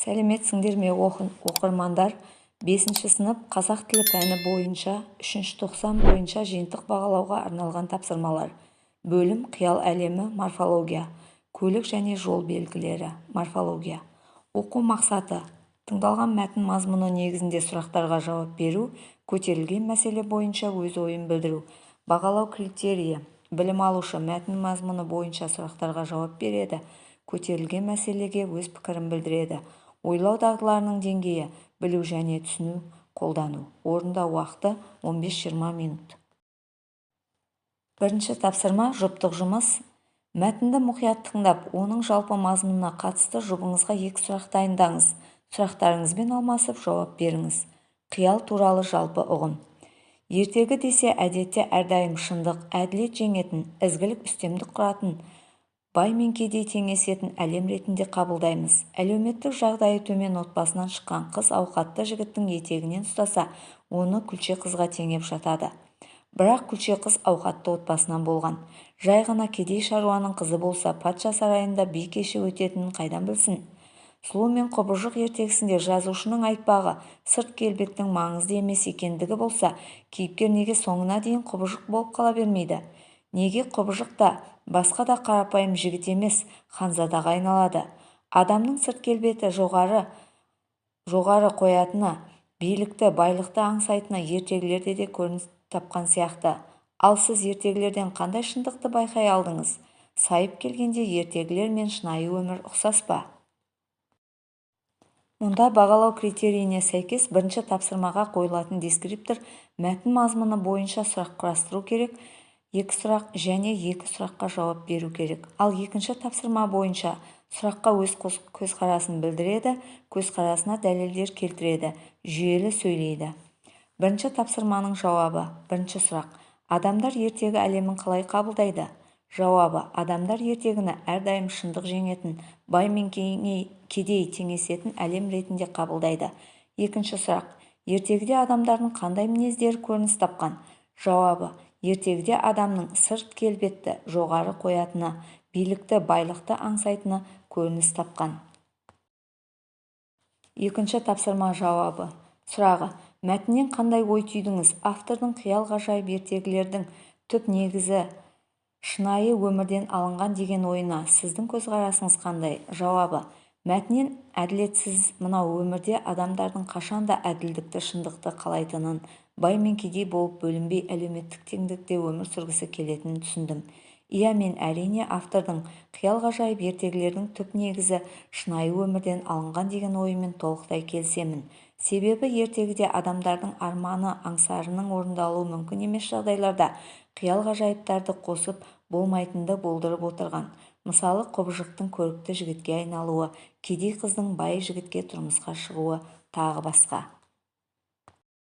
Сәлеметсіңдер ме оқырмандар? 5 сынып қазақ тілі пәні бойынша 3 тоқсан бойынша жиынтық бағалауға арналған тапсырмалар. Бөлім қиял әлемі, морфология. Көлік және жол белгілері, морфология. Оқу мақсаты: тыңдалған мәтін мазмұны негізінде сұрақтарға жауап беру, көтерілген мәселе бойынша өз ойын білдіру. Бағалау критерийі: білім алушы мәтін мазмұны бойынша сұрақтарға жауап береді, көтерілген мәселеге өз пікірін білдіреді. Ойлау дағдыларының деңгейі: білу және түсіну, қолдану. Орындау уақыты 15-20 минут. Бірінші тапсырма: жұптық жұмыс. Мәтінді мұқият тыңдап, оның жалпы мазмұнына қатысты жұбыңызға 2 сұрақ дайындаңыз. Сұрақтарыңызбен алмасып жауап беріңіз. Қиял туралы жалпы ұғым. Ертегі десе әдетте әрдайым шындық, әділет жеңетін, ізгілік үстемдік құратын, бай мен кедей теңесетін әлем ретінде қабылдаймыз. Әлеуметтік жағдайы төмен отбасынан шыққан қыз ауқатты жігіттің етегінен ұстаса, оны күлше қызға теңеп жатады. Бірақ күлше қыз ауқатты отбасынан болған. Жай ғана кедей шаруаның қызы болса, патша сарайында би кеші өтетінін қайдан білсін? Сұлу мен құбыжық ертегісінде жазушының айтпағы сырт келбеттің маңызды емес екендігі болса, кейіпкер неге соңына дейін құбыжық болып қала бермейді? Неге құбыжық та, басқа да қарапайым жігіт емес, ханзадаға айналады? Адамның сырт келбеті жоғары қоятыны, билікті, байлықты аңсайтыны ертегілерде де көрініс тапқан сияқты. Ал сіз ертегілерден қандай шындықты байқай алдыңыз? Сайып келгенде ертегілер мен шынайы өмір ұқсас па? Мұнда бағалау критерийіне сәйкес бірінші тапсырмаға қойылатын дескриптор мәтін мазмұны бойынша сұрақ құрастыру керек, 2 сұрақ және 2 сұраққа жауап беру керек. Ал екінші тапсырма бойынша сұраққа өз көзқарасын білдіреді, көзқарасына дәлелдер келтіреді, жүйелі сөйлейді. Бірінші тапсырманың жауабы. Бірінші сұрақ: адамдар ертегі әлемін қалай қабылдайды? Жауабы: адамдар ертегіні әрдайым шындық жеңетін, бай мен кедей теңесетін әлем ретінде қабылдайды. Екінші сұрақ: ертегіде адамдардың қандай мінездері көрініс тапқан? Жауабы: ертегіде адамның сырт келбетті жоғары қоятыны, билікті, байлықты аңсайтыны көрініс тапқан. Екінші тапсырма жауабы. Сұрағы: мәтіннен қандай ой түйдіңіз? Автордың қиял ғажайып ертегілердің түп негізі шынайы өмірден алынған деген ойына сіздің көзқарасыңыз қандай? Жауабы: мәтіннен әділетсіз мынау өмірде адамдардың қашанда әділдікті, шындықты қалайтынын, бай мен кедей болып бөлінбей әлеуметтік теңдікте өмір сүргісі келетінін түсіндім. Иә, мен әрине автордың қиял ғажайып ертегілердің түп негізі шынайы өмірден алынған деген ойымен толықтай келісемін. Себебі ертегіде адамдардың арманы, аңсарының орындалуы мүмкін емес жағдайларда қиял ғажайыптарды қосып болмайтынды болдырып отырған. Мысалы, құбыжықтың көрікті жігітке айналуы, кедей қыздың бай жігітке тұрмысқа шығуы, тағы басқа.